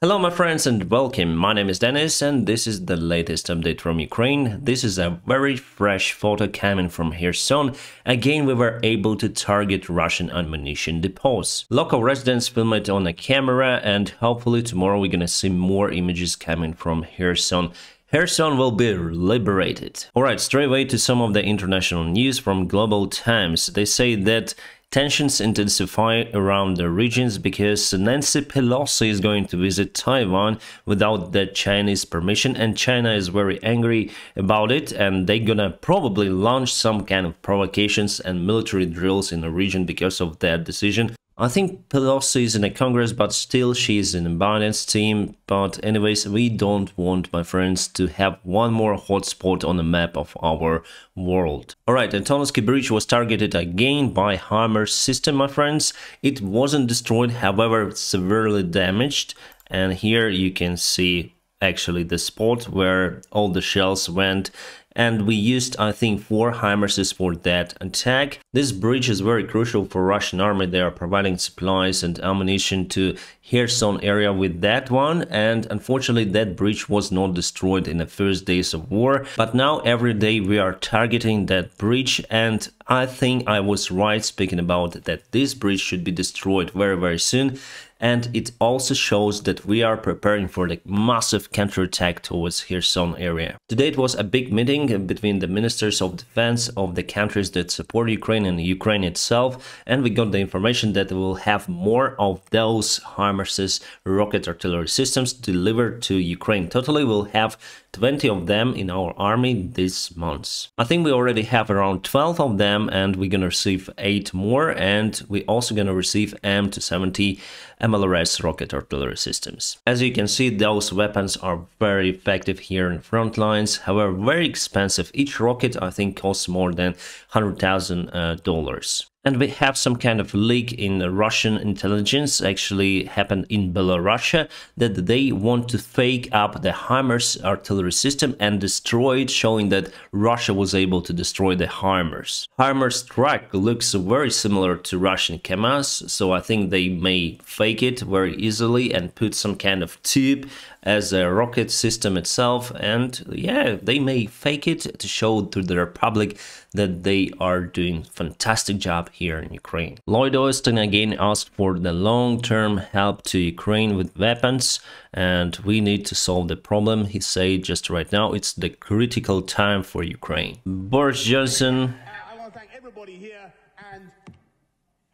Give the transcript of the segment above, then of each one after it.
Hello my friends and welcome, my name is Dennis and this is the latest update from Ukraine. This is a very fresh photo coming from Kherson. Again we were able to target Russian ammunition depots. Local residents film it on a camera and hopefully tomorrow we're gonna see more images coming from Kherson. Kherson will be liberated. Alright, straight away to some of the international news from Global Times. They say that tensions intensify around the regions because Nancy Pelosi is going to visit Taiwan without the Chinese permission, and China is very angry about it, and they're gonna probably launch some kind of provocations and military drills in the region because of that decision. I think Pelosi is in the Congress, but still she's in the Biden's team. But anyways, we don't want, my friends, to have one more hotspot on the map of our world. Alright, Antonovsky Bridge was targeted again by HIMARS system, my friends. It wasn't destroyed, however, severely damaged. And here you can see actually the spot where all the shells went. And we used, I think, 4 HIMARSes for that attack. This bridge is very crucial for Russian army. They are providing supplies and ammunition to Kherson area with that one. And unfortunately, that bridge was not destroyed in the first days of war. But now every day we are targeting that bridge. And I think I was right speaking about that this bridge should be destroyed very, very soon. And it also shows that we are preparing for the massive counterattack towards Kherson area. Today it was a big meeting between the ministers of defense of the countries that support Ukraine and Ukraine itself, and we got the information that we will have more of those HIMARSes rocket artillery systems delivered to Ukraine. Totally we'll have 20 of them in our army this month. I think we already have around 12 of them, and we're gonna receive 8 more, and we're also gonna receive M270 MLRS rocket artillery systems. As you can see, those weapons are very effective here in front lines, however very expensive. Each rocket I think costs more than $100,000. And we have some kind of leak in Russian intelligence, actually happened in Belarus, that they want to fake up the HIMARS artillery system and destroy it, showing that Russia was able to destroy the HIMARS. HIMARS track looks very similar to Russian KAMAZ, so I think they may fake it very easily and put some kind of tube as a rocket system itself, and yeah, they may fake it to show to the Republic that they are doing fantastic job here in Ukraine. Lloyd Austin again asked for the long-term help to Ukraine with weapons, and we need to solve the problem. He said just right now it's the critical time for Ukraine. Boris Johnson. I want to thank everybody here, and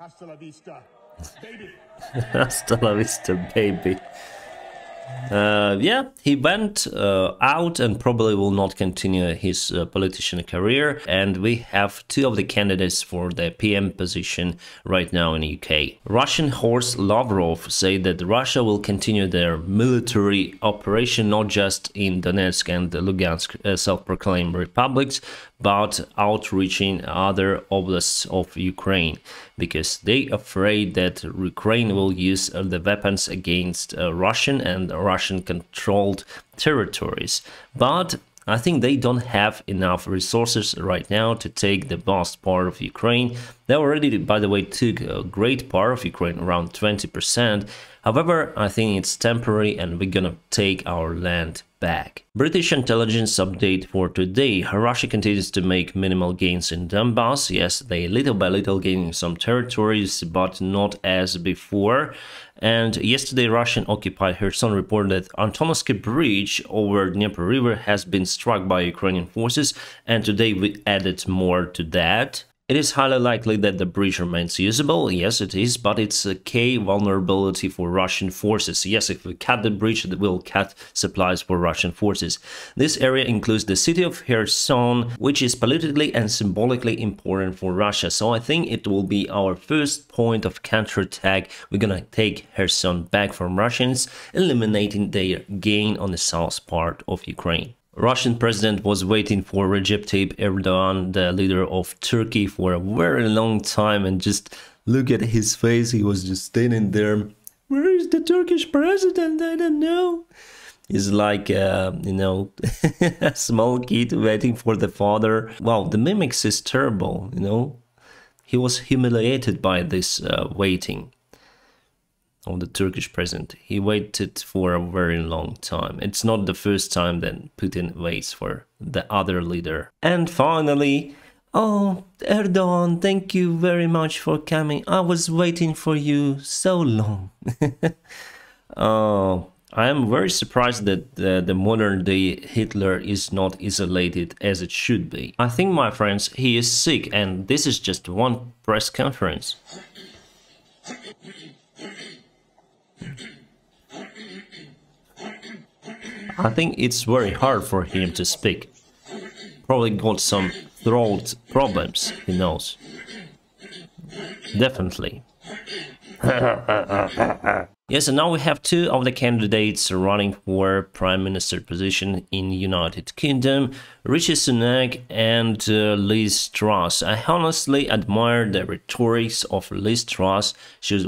hasta la vista, baby. Hasta la vista, baby. Yeah, he went out and probably will not continue his politician career, and we have 2 of the candidates for the PM position right now in the UK. Russian horse Lavrov said that Russia will continue their military operation not just in Donetsk and Lugansk self-proclaimed republics, but outreaching other oblasts of Ukraine, because they afraid that Ukraine will use the weapons against Russian and Russian-controlled territories. But I think they don't have enough resources right now to take the vast part of Ukraine. They already, by the way, took a great part of Ukraine, around 20%. However, I think it's temporary and we're gonna take our land back. British intelligence update for today. Russia continues to make minimal gains in Donbass. Yes, they little by little gaining some territories, but not as before. And yesterday, Russian occupied Kherson reported that Antonovsky Bridge over Dnieper River has been struck by Ukrainian forces, and today we added more to that. It is highly likely that the bridge remains usable. Yes, it is, but it's a key vulnerability for Russian forces. Yes, if we cut the bridge, it will cut supplies for Russian forces. This area includes the city of Kherson, which is politically and symbolically important for Russia. So I think it will be our first point of counterattack. We're gonna take Kherson back from Russians, eliminating their gain on the south part of Ukraine. Russian president was waiting for Recep Tayyip Erdogan, the leader of Turkey, for a very long time, and just look at his face. He was just standing there. Where is the Turkish president? I don't know. He's like, you know, a small kid waiting for the father. Wow, the mimics is terrible, you know. He was humiliated by this waiting. of the Turkish president. He waited for a very long time. It's not the first time that Putin waits for the other leader. And finally, oh, Erdogan, thank you very much for coming. I was waiting for you so long. Oh, I am very surprised that the modern day Hitler is not isolated as it should be. I think, my friends, he is sick, and this is just one press conference. I think it's very hard for him to speak. Probably got some throat problems, he knows. Definitely. Yes, and now we have two of the candidates running for Prime Minister position in United Kingdom, Rishi Sunak and Liz Truss. I honestly admire the rhetoric of Liz Truss. She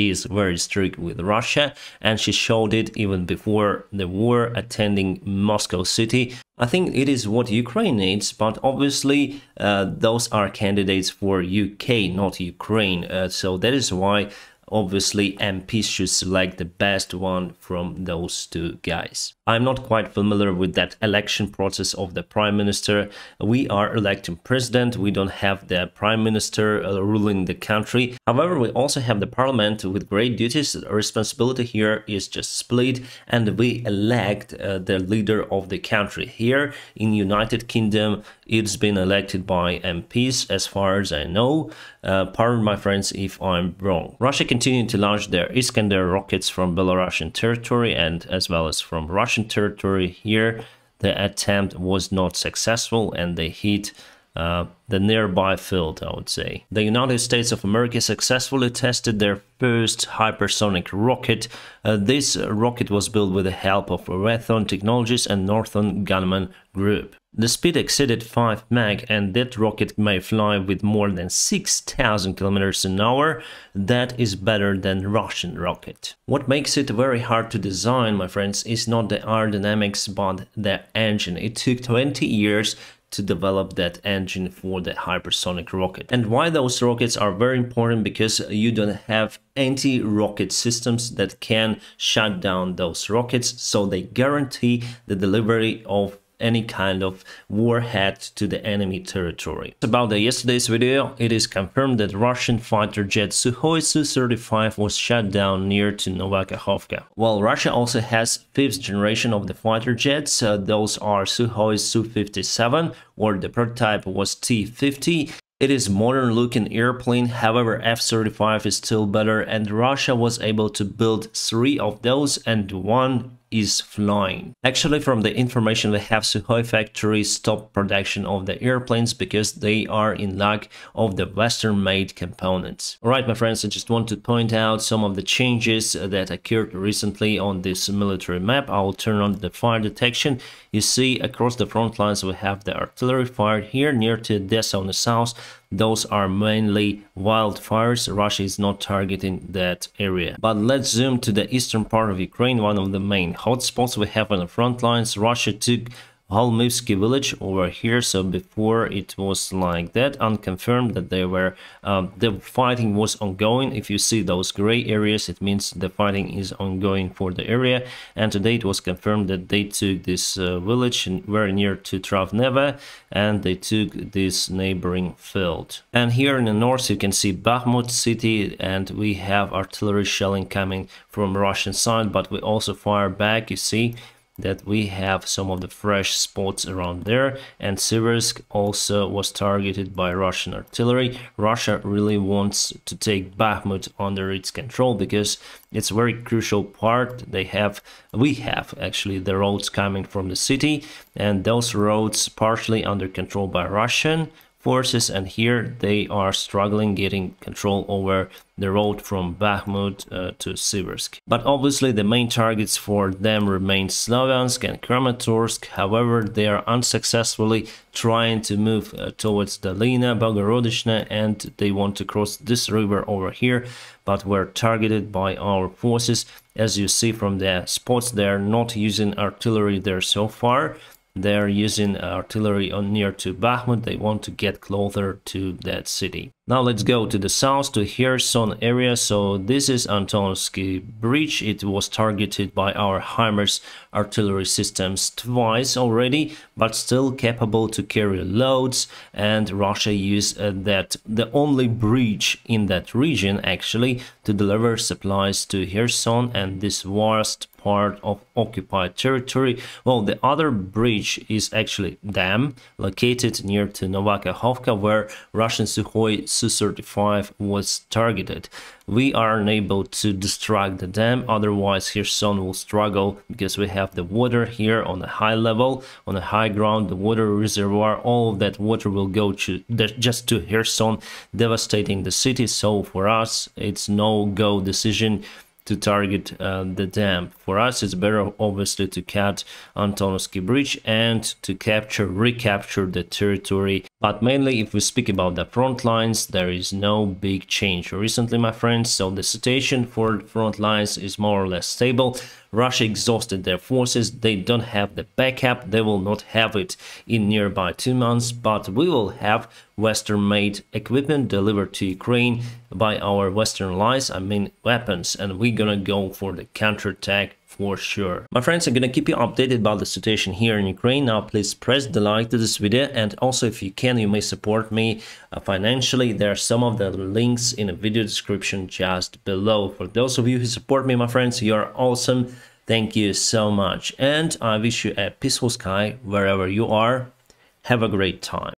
is very strict with Russia, and she showed it even before the war, attending Moscow City. I think it is what Ukraine needs, but obviously those are candidates for UK, not Ukraine. So that is why obviously MPs should select the best one from those two guys. I'm not quite familiar with that election process of the Prime Minister. We are electing president, we don't have the Prime Minister ruling the country. However, we also have the Parliament with great duties. The responsibility here is just split, and we elect the leader of the country. Here in United Kingdom, it's been elected by MPs as far as I know. Pardon my friends if I'm wrong. Russia continued to launch their Iskander rockets from Belarusian territory and as well as from Russian territory. Here the attempt was not successful and they hit the nearby field, I would say. The United States of America successfully tested their first hypersonic rocket. This rocket was built with the help of Raytheon Technologies and Northrop Grumman Group. The speed exceeded 5 Mach, and that rocket may fly with more than 6,000 kilometers an hour. That is better than Russian rocket. What makes it very hard to design, my friends, is not the aerodynamics but the engine. It took 20 years to develop that engine for the hypersonic rocket. And why those rockets are very important, because you don't have anti-rocket systems that can shut down those rockets, so they guarantee the delivery of any kind of warhead to the enemy territory. About yesterday's video, it is confirmed that Russian fighter jet Sukhoi Su-35 was shot down near to Novakhovka. While Russia also has 5th generation of the fighter jets, those are Sukhoi Su-57, or the prototype was T-50. It is modern looking airplane, however F-35 is still better, and Russia was able to build 3 of those and 1 is flying. Actually, from the information we have, Sukhoi factory stopped production of the airplanes because they are in lack of the Western made components. Alright, my friends, I just want to point out some of the changes that occurred recently on this military map. I will turn on the fire detection. You see across the front lines we have the artillery fire here near to Odessa on the south. Those are mainly wildfires. Russia is not targeting that area. But let's zoom to the eastern part of Ukraine, one of the main hotspots we have on the front lines. Russia took Holmivsky village over here. So before it was like that, unconfirmed that they were the fighting was ongoing. If you see those gray areas, it means the fighting is ongoing for the area. And today it was confirmed that they took this village very near to Travneva, and they took this neighboring field. And here in the north you can see Bakhmut city, and we have artillery shelling coming from Russian side, but we also fire back. You see that we have some of the fresh spots around there, and Siversk also was targeted by Russian artillery. Russia really wants to take Bakhmut under its control because it's a very crucial part. We have actually the roads coming from the city, and those roads partially under control by Russian forces, and here they are struggling getting control over the road from Bakhmut to Siversk. But obviously the main targets for them remain Slavyansk and Kramatorsk. However, they are unsuccessfully trying to move towards Dolina Bogorodichna, and they want to cross this river over here, but were targeted by our forces. As you see from the spots, they are not using artillery there so far. They're using artillery on near to Bakhmut. They want to get closer to that city. Now let's go to the south, to Kherson area. So this is Antonovsky Bridge. It was targeted by our HIMARS artillery systems twice already, but still capable to carry loads. And Russia used that the only bridge in that region actually to deliver supplies to Kherson and this vast part of occupied territory. Well, the other bridge is actually dam located near to Novakhovka, where Russian Sukhoi Su-35 was targeted. We are unable to destruct the dam, otherwise Kherson will struggle because we have the water here on a high level, on a high ground, the water reservoir, all of that water will go to just to Kherson, devastating the city. So for us, it's no-go decision to target the dam. For us, it's better obviously to cut Antonovsky Bridge and to recapture the territory. But mainly if we speak about the front lines, there is no big change recently, my friends. So the situation for front lines is more or less stable. Russia exhausted their forces, they don't have the backup, they will not have it in nearby 2 months, but we will have Western-made equipment delivered to Ukraine by our Western allies, I mean weapons, and we're gonna go for the counterattack for sure. My friends, I'm gonna keep you updated about the situation here in Ukraine. Now please press the like to this video, and also if you can, you may support me financially. There are some of the links in the video description just below. For those of you who support me, my friends, you are awesome. Thank you so much, and I wish you a peaceful sky wherever you are. Have a great time.